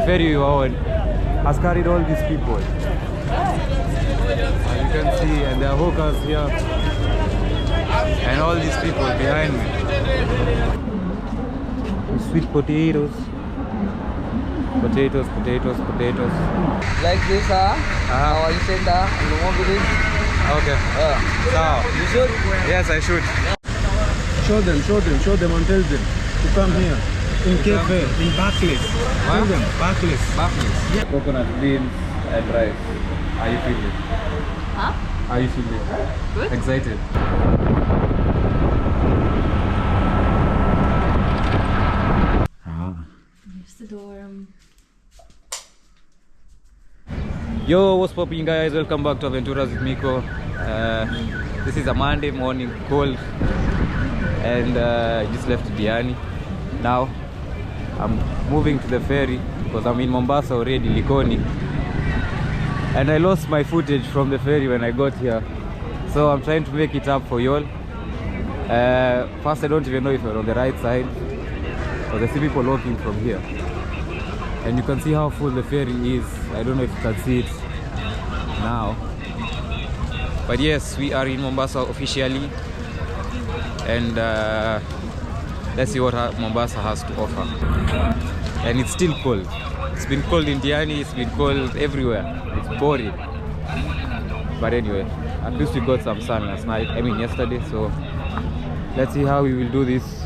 ferry we were on has carried all these people. As you can see, and there are hawkers here. And all these people behind me. Sweet potatoes. Potatoes. Like this, our center in the Mombasa. Okay. So, You should? yes, I should. Show them and tell them to come here. In Cafe, in Barclays. Tell them, Barclays. Yeah. Coconut beans and rice. How you feeling? Huh? How you feeling? Good. Excited? Use the door. Yo, what's popping, guys? Welcome back to Aventuras with Miko. This is a Monday morning, cold, and I just left Diani. Now I'm moving to the ferry because I'm in Mombasa already, Likoni, and I lost my footage from the ferry when I got here, so I'm trying to make it up for y'all. First, I don't even know if we're on the right side, because I see people walking from here. And you can see how full the ferry is. I don't know if you can see it now. But yes, we are in Mombasa officially. And let's see what Mombasa has to offer. And it's still cold. It's been cold in Diani, it's been cold everywhere. It's boring. But anyway, at least we got some sun last night. I mean yesterday. So let's see how we will do this.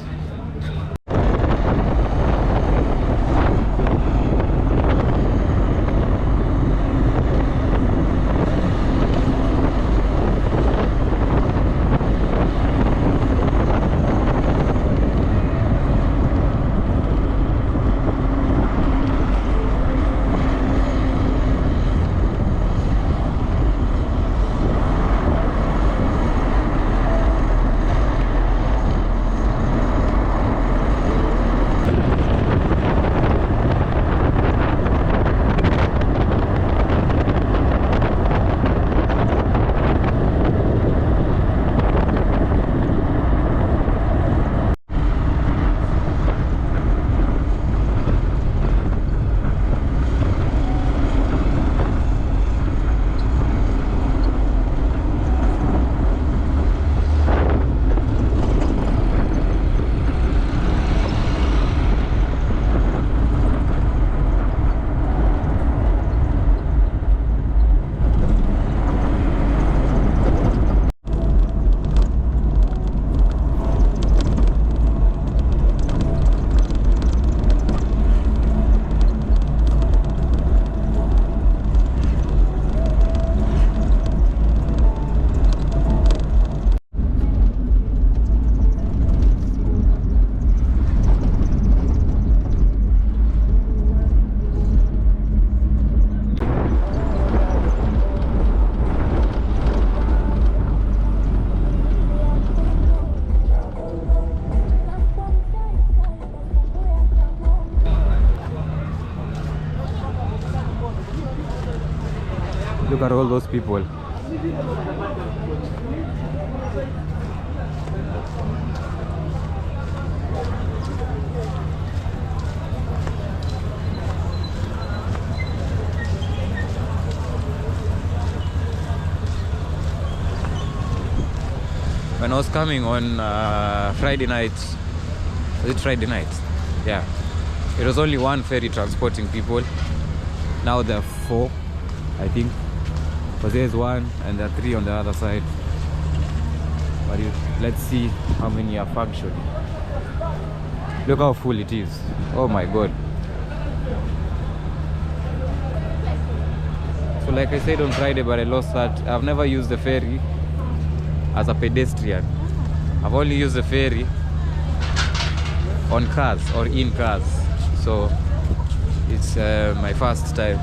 Look at all those people. When I was coming on Friday night, was it Friday night? Yeah. It was only one ferry transporting people. Now there are 4, I think. Because there's 1 and there are 3 on the other side. But let's see how many are functioning. Look how full it is. Oh my god. So like I said on Friday, but I lost that. I've never used the ferry as a pedestrian. I've only used the ferry on cars or in cars. So it's my first time.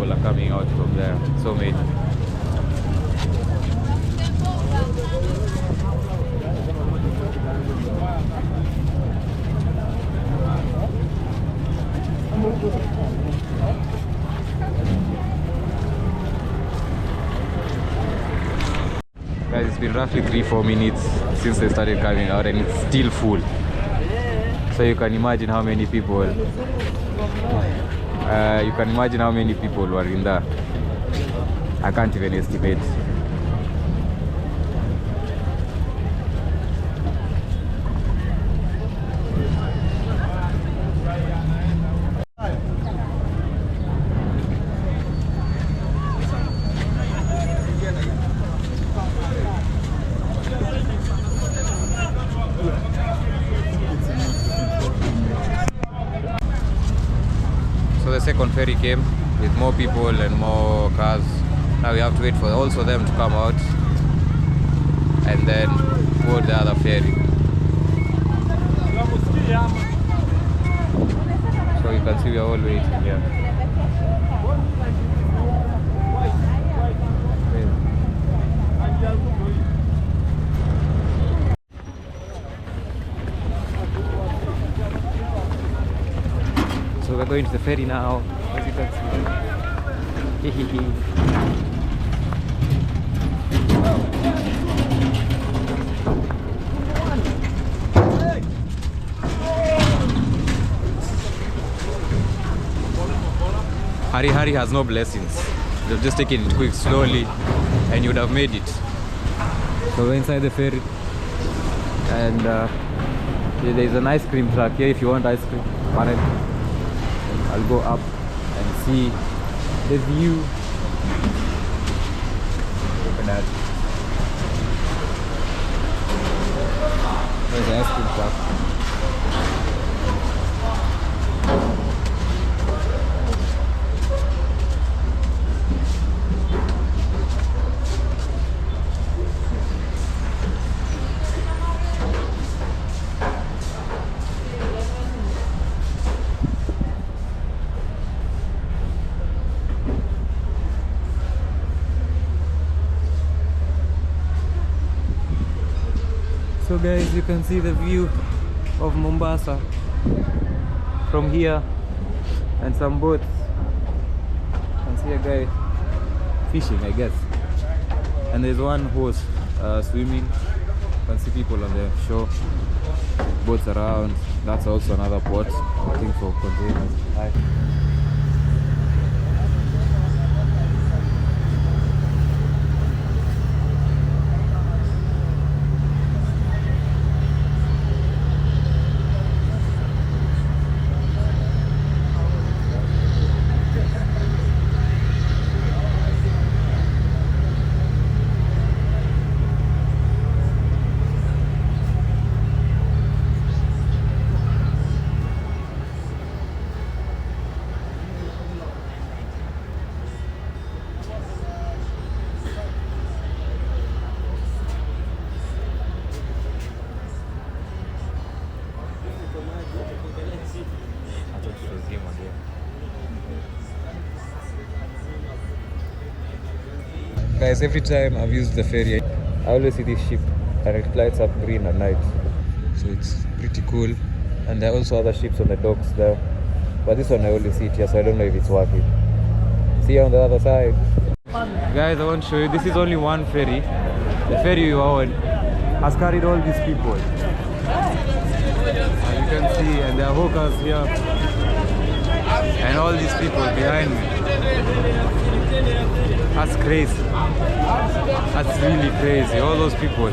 people are coming out from there. So many. Guys, it's been roughly 3-4 minutes since they started coming out and it's still full. So you can imagine how many people were in there. I can't even estimate. So the second ferry came with more people and more cars. Now we have to wait for also them to come out and then board the other ferry. So you can see we are all waiting here. So we're going to the ferry now, as you can see. Hari has no blessings. They've just taken it quick, slowly, and you would have made it. So we're inside the ferry, and there's an ice cream truck here if you want ice cream. I'll go up and see the view. Look at that. There's the ice cream truck. So guys, you can see the view of Mombasa from here and some boats. You can see a guy fishing, I guess. And there's one horse swimming. You can see people on the shore, boats around. That's also another port, I think, for containers. Hi. Guys, every time I've used the ferry, I always see this ship and it lights up green at night. So it's pretty cool. And there are also other ships on the docks there. But this one I only see it here, so I don't know if it's working. See you on the other side. Guys, I want to show you, this is only one ferry. The ferry we are on has carried all these people. As you can see, and there are hawkers here. And all these people behind me. That's crazy. That's really crazy. All those people.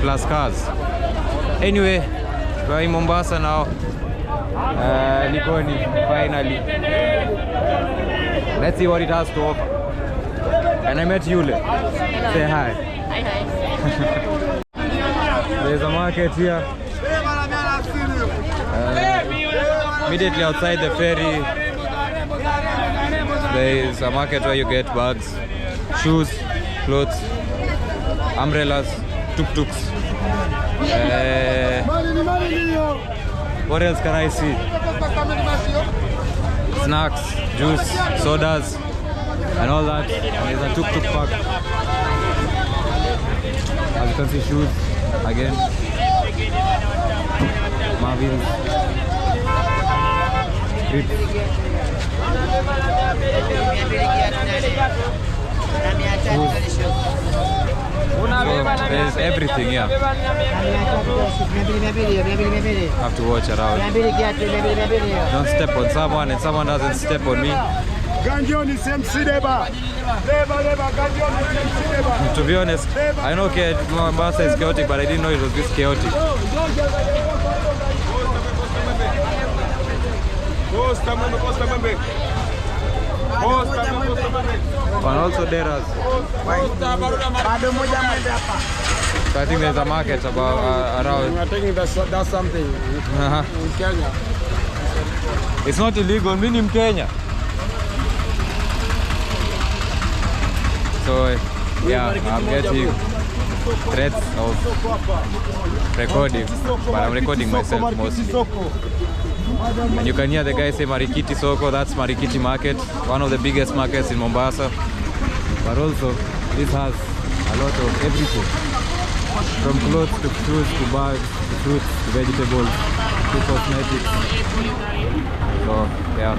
Plus cars. Anyway, we're in Mombasa now. Likoni, finally. Let's see what it has to offer. And I met Yule. Say hi. Hi, hi. There's a market here. Immediately outside the ferry, there is a market where you get bags, shoes, clothes, umbrellas, tuk-tuks. What else can I see? snacks, juice, sodas, and all that. And there's a tuk-tuk park. As you can see, shoes again. Marvins. Grips. So there's everything here. Have to watch around. Don't step on someone and someone doesn't step on me. To be honest, I know Mombasa is chaotic, but I didn't know it was this chaotic. And also Deras. So I think there's a market about around. I think that's something in Kenya. It's not illegal, mimi in Kenya. So yeah, I'm getting threats of recording, but I'm recording myself mostly. And you can hear the guy say Marikiti Soko. That's Marikiti Market, one of the biggest markets in Mombasa. But also, this has a lot of everything, from clothes to shoes to bags to fruits to vegetables to cosmetics. So yeah,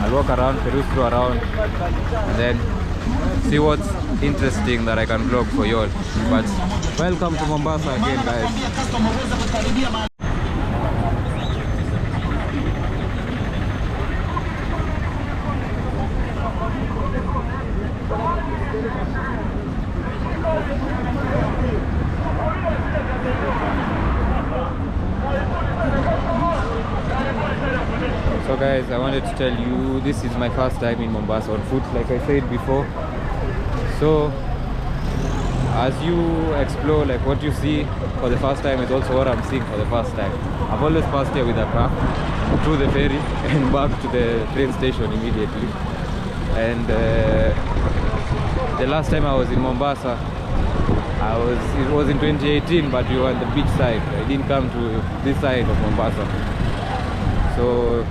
I'll walk around, peruse through around, and then see what's interesting that I can vlog for you all. But welcome to Mombasa again, guys. So guys, I wanted to tell you, this is my first time in Mombasa on foot, like I said before. So as you explore, like what you see for the first time is also what I'm seeing for the first time. I've always passed here with a car through the ferry and back to the train station immediately. And the last time I was in Mombasa, it was in 2018, but we were on the beach side. I didn't come to this side of Mombasa. So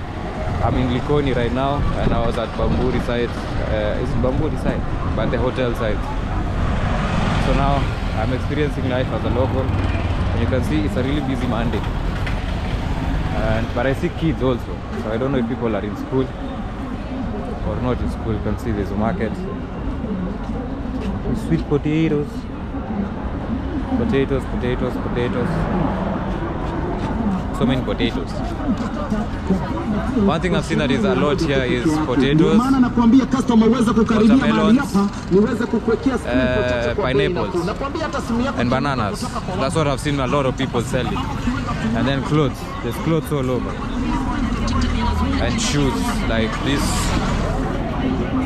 I'm in Likoni right now, and I was at Bamburi side. It's Bamburi side, but the hotel side. So now I'm experiencing life as a local, and you can see it's a really busy Monday. But I see kids also, so I don't know if people are in school or not in school. You can see there's a market. Sweet potatoes, potatoes. So many potatoes. One thing I've seen that is a lot here is potatoes, watermelons, pineapples, and bananas. That's what I've seen a lot of people selling. And then clothes. There's clothes all over. And shoes, like this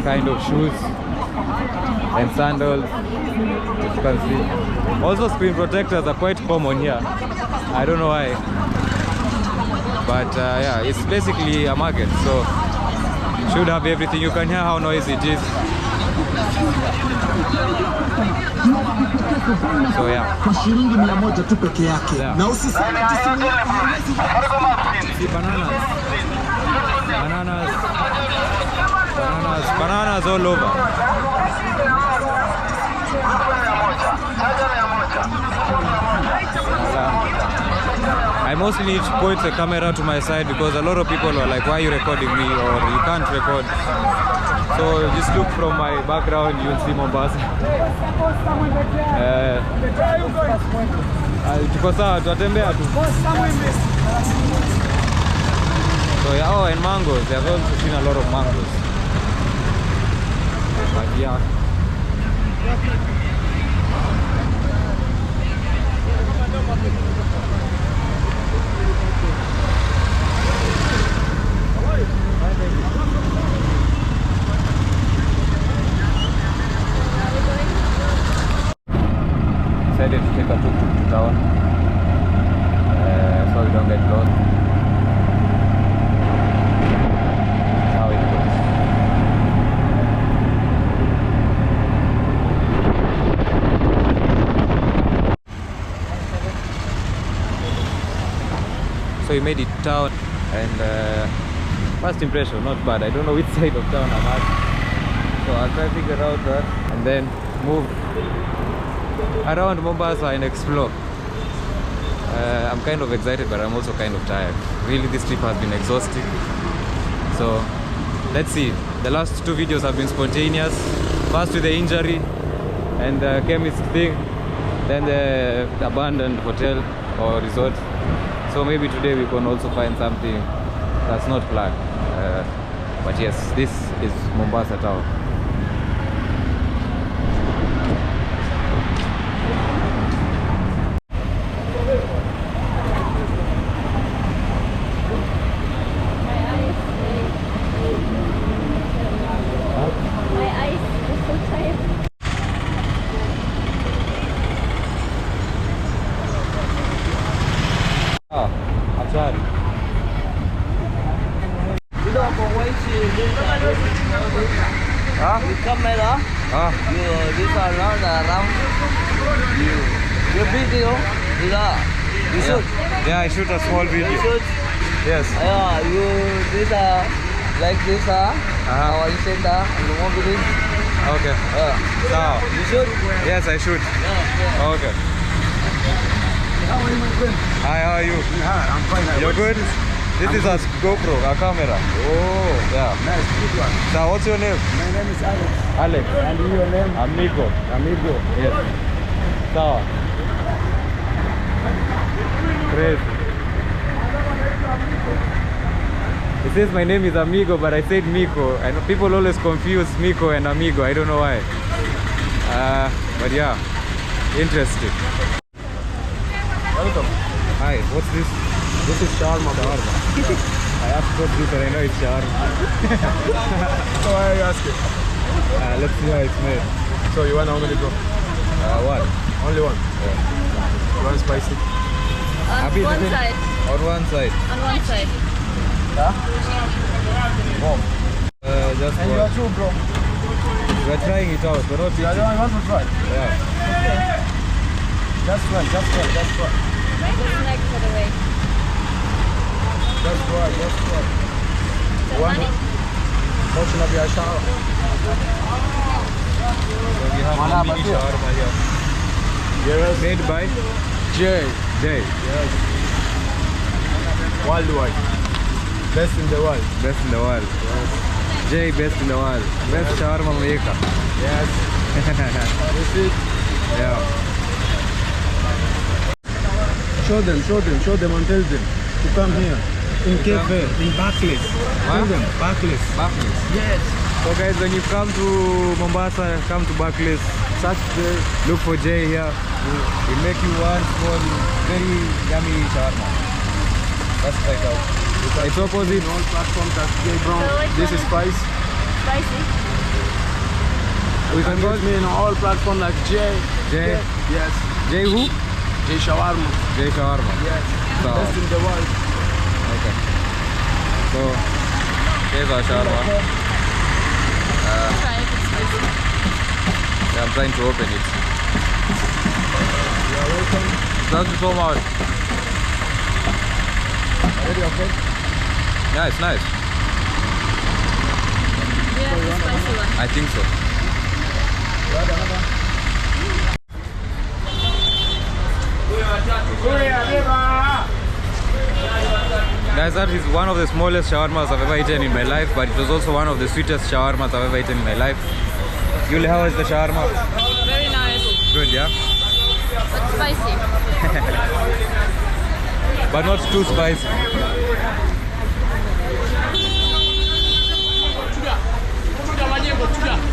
kind of shoes. And sandals, as you can see. Also screen protectors are quite common here. I don't know why. But yeah, it's basically a market, so you should have everything. You can hear how noisy it is. So yeah. See bananas all over. I mostly need to point the camera to my side because a lot of people are like, why are you recording me, or you can't record. So just look from my background, you'll see Mombasa. Tuko sawa, tutatembea tu. So yeah, oh, and mangoes. I've also seen a lot of mangoes. But yeah. Decided to take a tuk-tuk to town, so we don't get lost. That's how it goes. So we made it to town, and first impression, not bad. I don't know which side of town I'm at, so I'll try to figure out that and then move around Mombasa and explore. I'm kind of excited, but I'm also kind of tired. Really, this trip has been exhausting. So let's see. The last 2 videos have been spontaneous. First with the injury and the chemist thing, then the abandoned hotel or resort. So maybe today we can also find something that's not planned. But yes, this is Mombasa town. Camera. You this are not around. You video. You shoot. Yeah, I shoot a small video. You shoot. Yes. Yeah, you this like this our center and the mobile. Okay. So You shoot. yes, I shoot. Yeah. Okay. Hi, how are you? I'm fine. You're good? This is a GoPro, a camera. Oh, yeah. Nice, good one. So what's your name? My name is Alex. Alex. And your name? Amigo. Amigo. Yes. So crazy. It says my name is Amigo, but I said Miko. I know people always confuse Miko and Amigo. I don't know why. But yeah, interesting. Welcome. Hi, what's this? This is shawarma. I asked what's this, and I know it's shawarma. So why are you asking? Let's see how it's made. So you want how many go? One. Only one? Yeah. One spicy. On Happy one to- side. On one side. On one side. Yeah? Wow. Just And you one. are two, bro. We're trying it out. We're not Yeah, eating. I want to try. Yeah. Just one. Right snack for the way. Just one. One portion of your shower. So we have one mini shawarma here. Yes. Made by Jay. Jay. Yes. Worldwide. Best in the world. Best in the world. Yes. Jay, best in the world. Best shawarma maker. Yes. This is. Yeah. Show them and tell them to come here. In cafe, in Barclays. Tell them, Barclays. Barclays. Yes. So guys, when you come to Mombasa, come to Barclays. Such day. Look for Jay here. We'll make you one small, very yummy shawarma. Let's try it out. It's opposite. In all platforms that's Jay Brown. So which This one is is- spice. Spicy. We can go. Get me in all platforms like Jay. Jay. Yes. Jay who? Jay Shawarma. Jay shawarma. Yes. So, Best in the world. okay. So, here's our shawarma. Try if it's spicy. Yeah, I'm trying to open it. You are welcome. Thank you so much. Ready, okay? Yeah, it's nice. Yeah, the spicy one. I think so. You had another? Guys, that is one of the smallest shawarmas I've ever eaten in my life, but it was also one of the sweetest shawarmas I've ever eaten in my life. Yuli, how is the shawarma? Very nice. Good, yeah? But spicy. But not too spicy.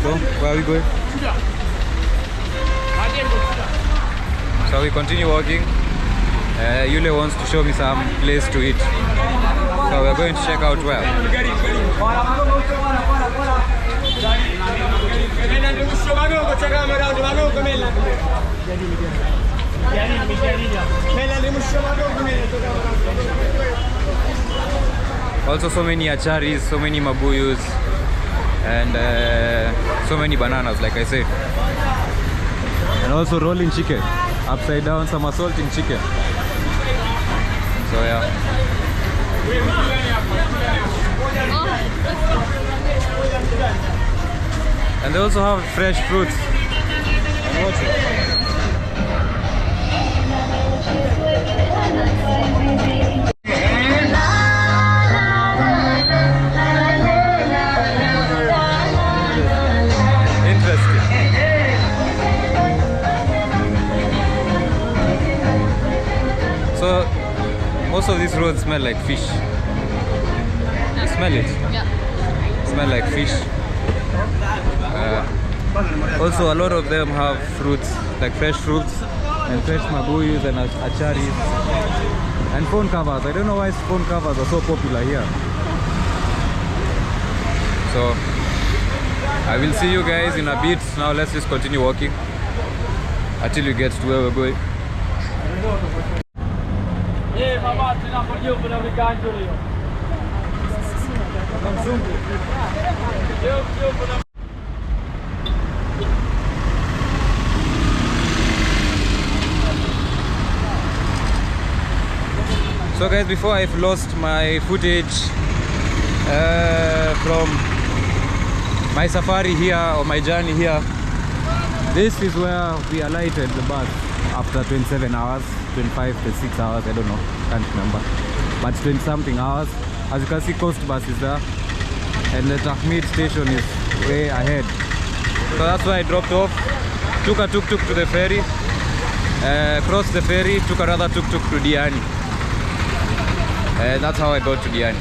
So, where are we going? So we continue walking. Yule wants to show me some place to eat. So we're going to check out where. Also so many acharis, so many mabuyus, and so many bananas, like I said. And also rolling chicken, upside down somersaulting chicken. So yeah. And they also have fresh fruits and water. So most of these roads smell like fish. You smell it? Yeah. Smell like fish. Also a lot of them have fruits, like fresh fruits and fresh mabuyus and acharis and phone covers. I don't know why phone covers are so popular here. So I will see you guys in a bit. Now let's just continue walking until we get to where we're going. So guys, before I've lost my footage from my safari here or my journey here, this is where we alighted the bus after 27 hours, 25, 26 hours, I don't know, can't remember, but 20 something hours. As you can see, coast bus is there and the Tahmid station is way ahead. So that's why I dropped off, took a tuk-tuk to the ferry, crossed the ferry, took another tuk-tuk to Diani. That's how I got to Diani.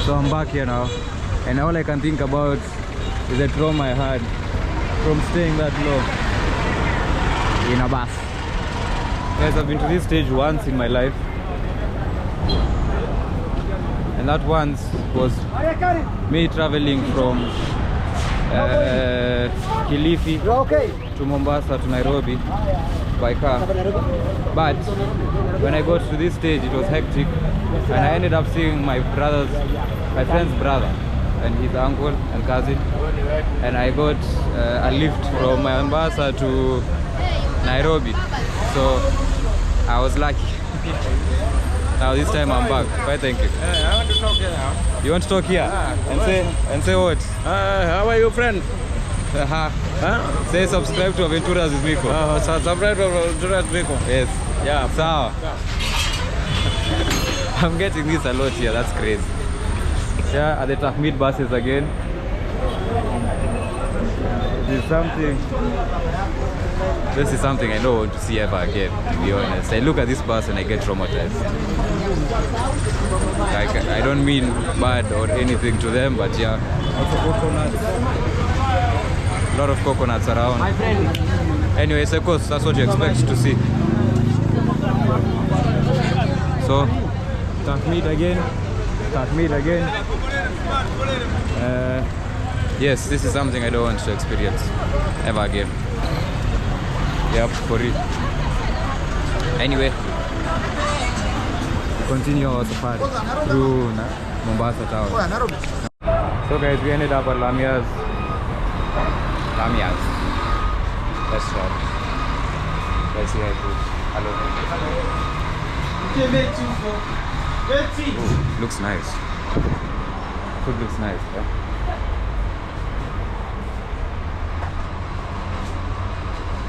So I'm back here now, and all I can think about is the trauma I had from staying that low in a bus. Guys, I've been to this stage once in my life, and that once was me traveling from Kilifi to Mombasa to Nairobi by car. But when I got to this stage, it was hectic, and I ended up seeing my friend's brother and his uncle and cousin, and I got a lift from Mombasa to Nairobi. So I was lucky. Now this time I'm back. Quite thank you. I want to talk here now. You want to talk here? And say what? How are you, friend? Say subscribe to Aventuras with Miko. Subscribe to Aventuras with Miko. Yes. Yeah. Sawa. I'm getting this a lot here. That's crazy. Yeah, at the Tahmid buses again. This is something I don't want to see ever again, to be honest. I look at this bus and I get traumatized. Like, I don't mean bad or anything to them, but yeah. Also coconuts. A lot of coconuts around. My friend. Anyway, it's a coast. That's what you expect to see. So, Tahmid again. Yes, this is something I don't want to experience ever again. Yep, for real. Anyway, we continue our safari through Mombasa town. So guys, we ended up at Lamia's restaurant. Let's say hi to hello. Ooh, looks nice. Food looks nice, yeah?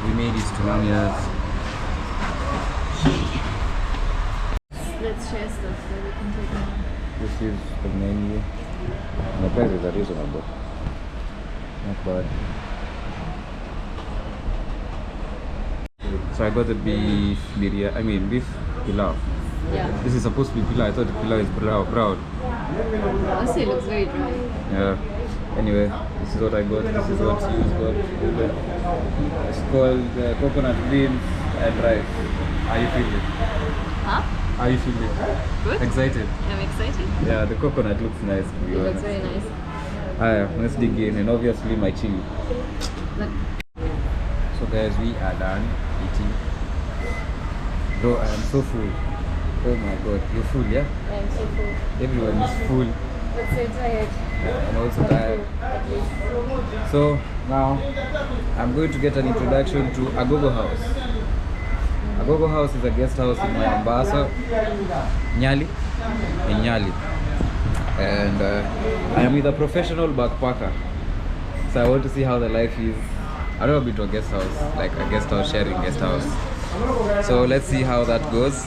We made it to Lamia's. Let's share stuff so we can take more. This is the menu. And the prices are reasonable. Not bad. So I got the beef pilau. Yeah. This is supposed to be pilau. I thought the pilau is brown. Honestly, it looks very dry. Yeah. Anyway, this is what I got. This is what you got. It's called coconut beans and rice. How are you feeling? Huh? How are you feeling? Good. Excited? I'm excited. Yeah, the coconut looks nice, to be It honest. looks very nice. Let's dig in, and obviously my chili. Look. So guys, we are done eating. Bro, I am so full. Oh my god, you're full, yeah? I am so full. Everyone is full. But so tired. I'm also tired. So now I'm going to get an introduction to Agogo House. Agogo House is a guest house in Mombasa, in Nyali. and I am with a professional backpacker. So I want to see how the life is. I've never been to a guest house, like a guest house, sharing guest house. So let's see how that goes.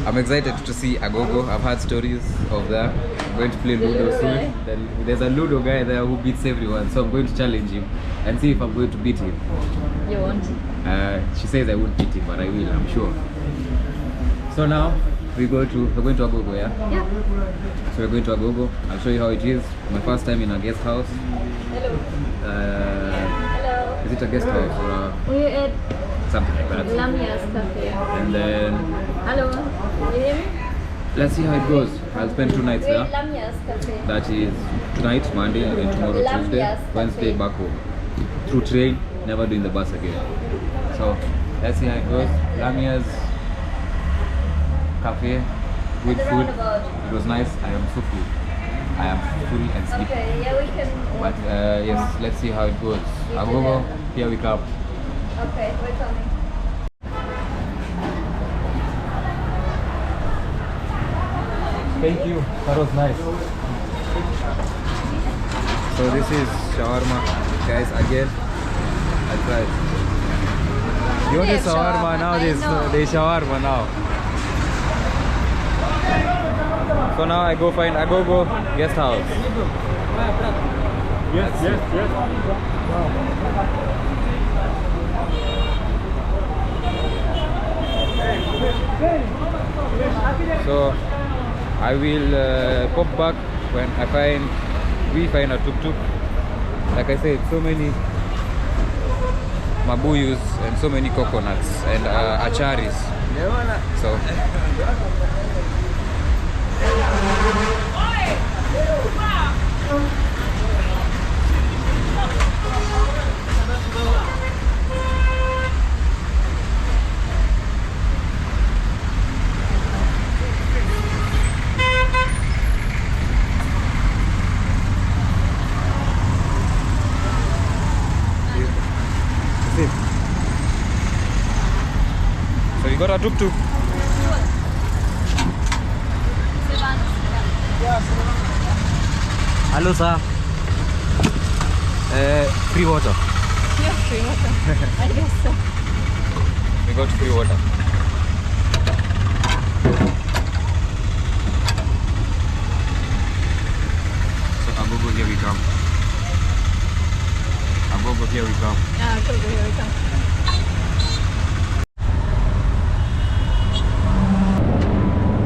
I'm excited to see Agogo. I've heard stories of that. I'm going to play Ludo soon. There's a Ludo guy there who beats everyone, so I'm going to challenge him and see if I'm going to beat him. You won't? She says I won't beat him, but I will, I'm sure. So now we're going to Agogo, yeah? Yeah. So we're going to Agogo. I'll show you how it is. My first time in a guest house. Hello. Hello. Is it a guest house or We're at something like that? Lamia's Cafe. And then Hello. William? let's see how it goes. I'll spend 2 nights We're there. at Lamia's Cafe. That is tonight, Monday, and then tomorrow, Lamia's Tuesday, Cafe. Wednesday, back home. Through train, never doing the bus again. So let's see how it goes. Lamia's Cafe, good At the food. roundabout. It was nice. I am so full. I am full and sleepy. Okay, yeah, we can. But yes, let's see how it goes. Agogo, here we come. Okay, we're coming. Thank you. That was nice. So this is shawarma, guys. Again, I tried. You want this shawarma now? There's shawarma now. So now I go find Agogo guest house. Yes. So I will pop back when we find a tuk-tuk. Like I said, so many mabuyus and so many coconuts and acharis. So you got a tuk-tuk? Hello, sir. Free water. Yeah, free water. I guess so. We got free water. So Agogo, here we come. Agogo, here we come. Yeah, cool, here we come.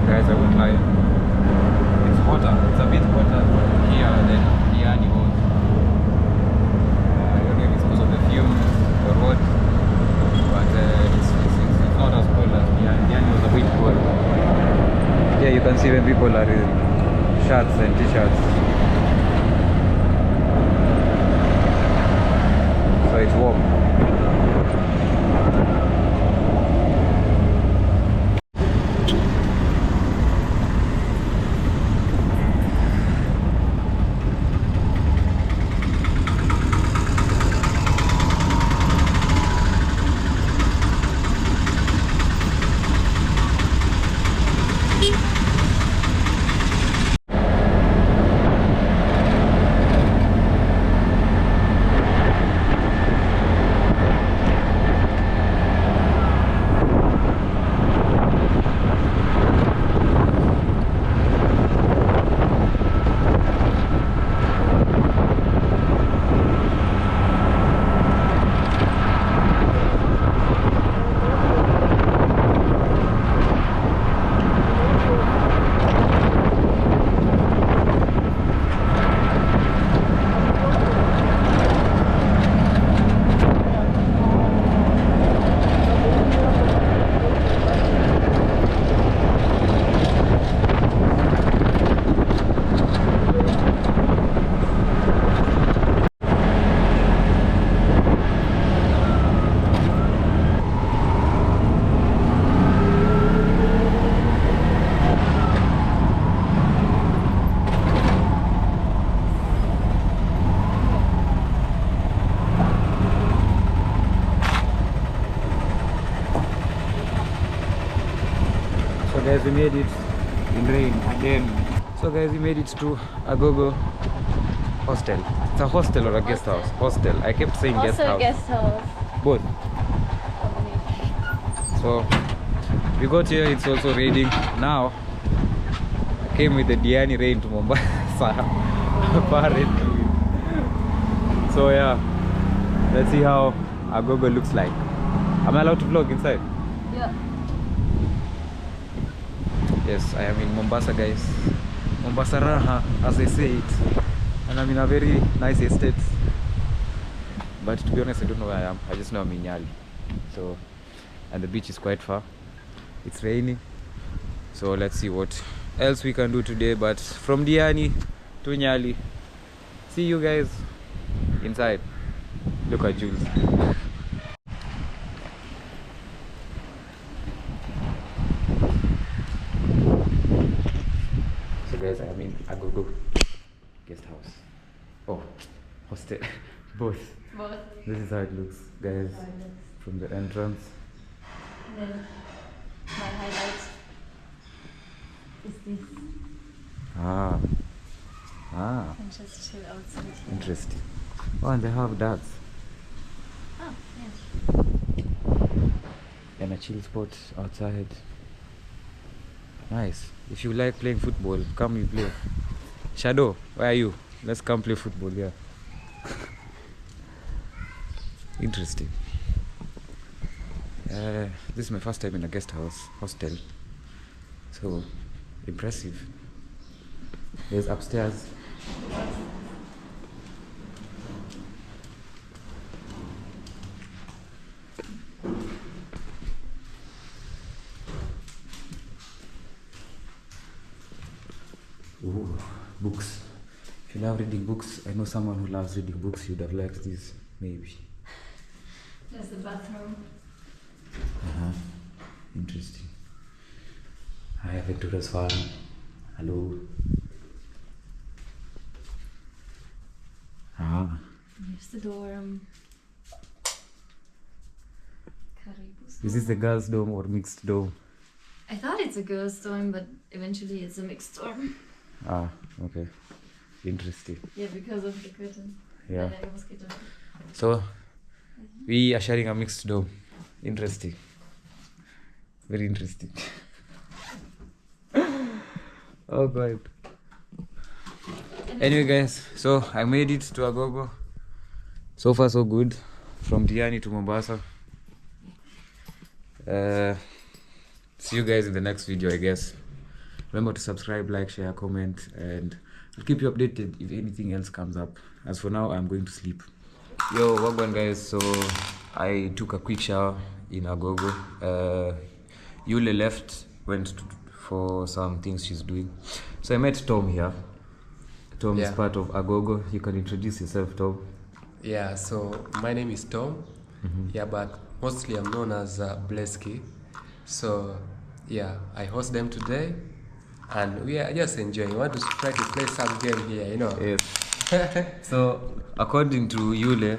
Guys, I won't lie. It's hotter. It's a bit hotter here than Diani was. I don't know if it's because of the fumes or what, but it's not as cold as Diani. Diani was a bit cold. Yeah, you can see when people are in shirts and t-shirts. So it's warm. Guys, we made it in rain again. So So guys, we made it to Agogo hostel. It's a hostel or a guest house? Hostel. I kept saying guest Also house. guest house. Both. So we got here, it's also raining. Now I came with the Diani rain to Mombasa. Apparently. So yeah, let's see how Agogo looks like. Am I allowed to vlog inside? Yeah. Yes, I am in Mombasa, guys. Mombasa Raha, as I say it. And I'm in a very nice estate. But to be honest, I don't know where I am. I just know I'm in Nyali. So, and the beach is quite far. It's raining. So let's see what else we can do today. But from Diani to Nyali. See you guys inside. Look at Jules. So guys, I am in Agogo guest house. Oh, hostel. Both. This is how it looks, guys, from the entrance. And then my highlight is this. Ah. And just chill outside here. Interesting. Oh, and they have that. Oh, yes. And a chill spot outside. Nice. If you like playing football, come you play. Shadow, where are you? Let's come play football, yeah. Interesting. This is my first time in a guest house, hostel. So, impressive. There's upstairs. Ooh, books. If you love reading books, I know someone who loves reading books, you'd have liked this, maybe. There's the bathroom. Interesting. Hi, Ventura's farm. Hello. Here's the dorm. Is this the girls' dorm or mixed dorm? I thought it's a girls' dorm, but eventually it's a mixed dorm. Okay. Interesting. Yeah, because of the curtain. Yeah. The mosquito. So, we are sharing a mixed dorm. Interesting. Very interesting. Oh god. Anyway guys, so I made it to Agogo. So far so good. From Diani to Mombasa. See you guys in the next video, I guess. Remember to subscribe, like, share, comment, and I'll keep you updated if anything else comes up. As for now, I'm going to sleep. Yo, wagwan guys. So I took a quick shower in Agogo. Yule left, went for some things she's doing. So I met Tom here. Tom is part of Agogo. You can introduce yourself, Tom. Yeah, so my name is Tom. Yeah, but mostly I'm known as Bleski. So yeah, I host them today, and we are just enjoying. We want to try to play some game here, you know. Yes. So according to Yule,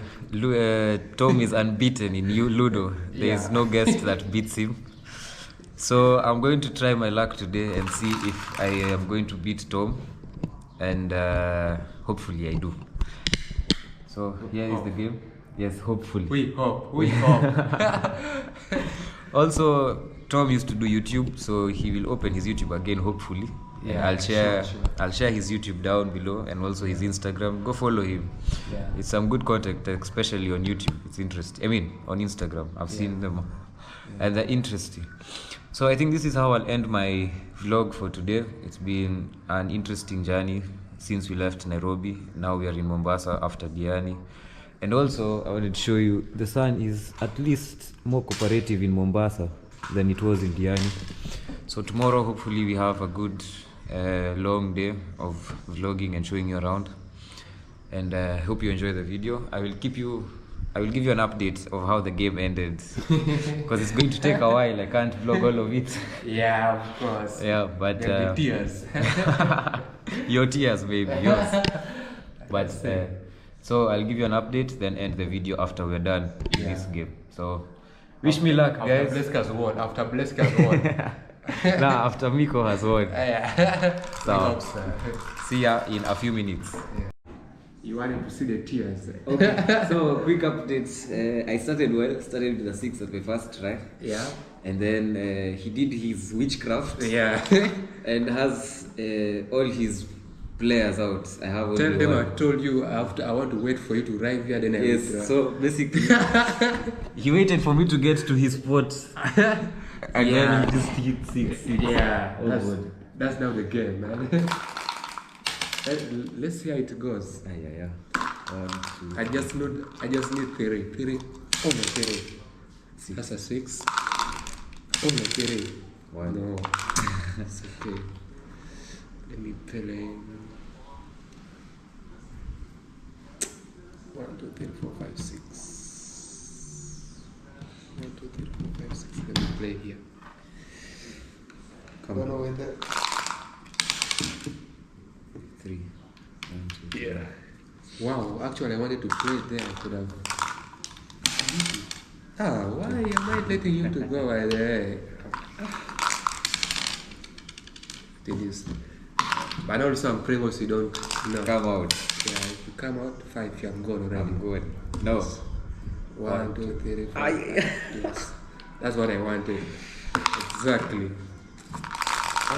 Tom is unbeaten in Ludo. There is no guest that beats him. So I'm going to try my luck today and see if I am going to beat Tom, and hopefully I do. So here is the game. Yes, hopefully. We hope. We hope. Also, Tom used to do YouTube, so he will open his YouTube again, hopefully. Yeah, I'll share sure. I'll share his YouTube down below, and also his Instagram. Go follow him. Yeah. It's some good content, especially on YouTube. It's interesting. I mean, on Instagram. I've seen them, and they're interesting. So I think this is how I'll end my vlog for today. It's been an interesting journey since we left Nairobi. Now we are in Mombasa after Diani. And also, I wanted to show you, the sun is at least more cooperative in Mombasa than it was in Diani. So tomorrow, hopefully, we have a good long day of vlogging and showing you around. And I hope you enjoy the video. I will give you an update of how the game ended, because it's going to take a while. I can't vlog all of it. Yeah, of course. Yeah, but There'll be tears. your tears, maybe yours. But so I'll give you an update, then end the video after we're done in this game. So wish me luck, guys. After Bleska's won. Nah, after Miko has won. Yeah. So, see ya in a few minutes. You wanted to see the tears. Okay, so quick updates. I started with the 6th of the first try. Yeah. And then he did his witchcraft. Yeah. And has all his players out. I have only Tell them one. I told you I want to wait for you to arrive here, then I Yes, will so basically, he waited for me to get to his spot. And then he just hit 6. Yeah. Oh, God. That's now the game, man. Let's see how it goes. Yeah. 1, 2. I just need 3. 3. Oh no, 3. That's a 6. Oh no, 3. 1. No. It's okay. Let me play. 1, 2, 3, 4, 5, 6. 1, 2, 3, 4, 5, 6. Let me play here. Come on. with that. 3. 1, 2, 3. Yeah. Wow, actually I wanted to play there. I could have. Why am I letting him to go right there? It is. But also I'm praying also you don't Come out. Yeah, if you come out 5, I'm gone already. I'm good. No. 1, 2, 3, 4. Yes. That's what I wanted. Exactly.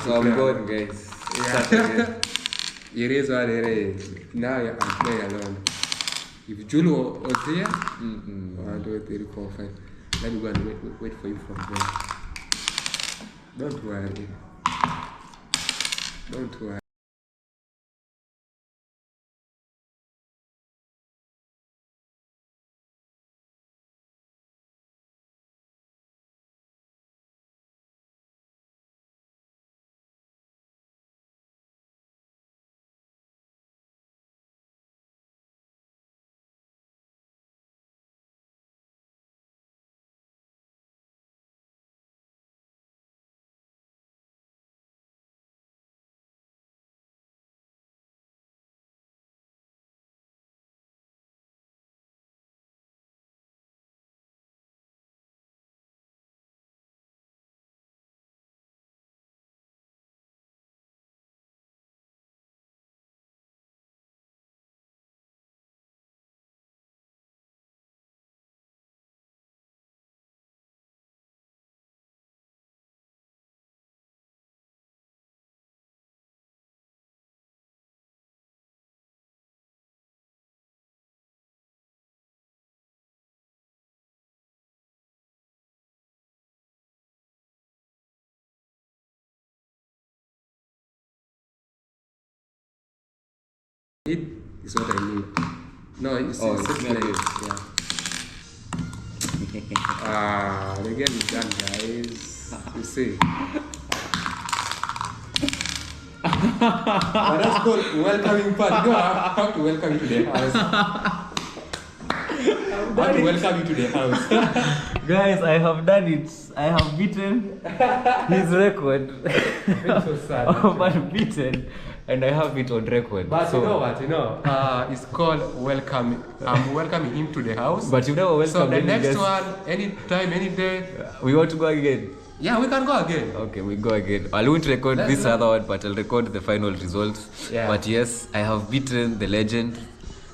So I'm good, guys. Yeah. It is what it is. Now I'm playing alone. If Julu was there, 1, 2, 3, 4, 5. Let me go and wait for you from there. Don't worry. Don't worry. It is what I need. No, it's Oh, it's it's just like good. yeah. The game is done, guys. You see. But that's called welcoming part. You have to welcome you to the house. I have to welcome you to the house. Guys, I have done it. I have beaten his record. It's so sad. of unbeaten, and I have it on record. But so, you know what? It's called welcome. I'm welcoming him to the house. But you've never welcomed So the any next guest. one, anytime, any day. We want to go again. Yeah, we can go again. Okay, we go again. I won't record Let's this go. other one, but I'll record the final results. Yeah. But yes, I have beaten the legend.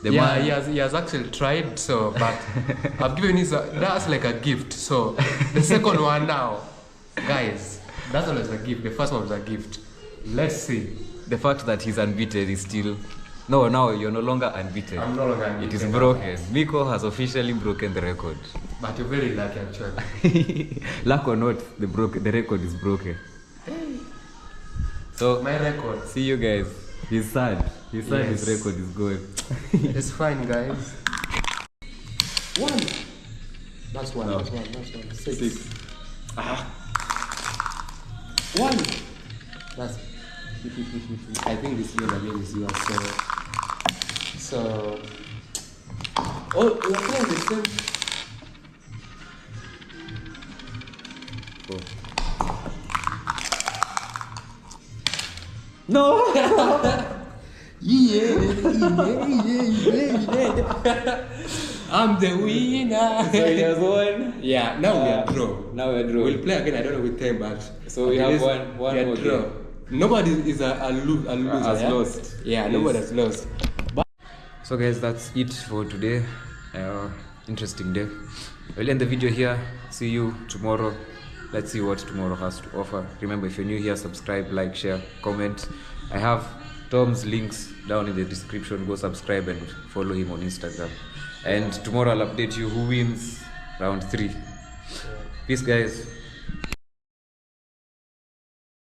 The Yeah, man. he has actually tried, so but I've given him that's like a gift. So the second one now, guys, that's always a gift. The first one was a gift. Let's see. The fact that he's unbeaten is still. No, now you're no longer unbeaten. I'm no longer It is unbeaten. broken. Miko has officially broken the record. But you're very lucky actually. Luck or not, the record is broken. So My record. see you guys. He's sad. He's sad. Yes. His record is going. It's fine, guys. 1. That's one. No. That's one. That's one. 6. 6. 1. That's. I think this game again is yours. So. Oh, we're playing the same. 4. No. Yeah. I'm the winner. So he has won. Yeah, now we are draw. Now we are draw. We'll play again. I don't know with time, but So we at have least one we are more draw. game. Nobody is a loser. Has yeah? lost. Yeah, Yes. nobody has lost. So guys, that's it for today. Interesting day. We'll end the video here. See you tomorrow. Let's see what tomorrow has to offer. Remember, if you're new here, subscribe, like, share, comment. I have Tom's links down in the description. Go subscribe and follow him on Instagram. And tomorrow I'll update you who wins round 3. Peace guys.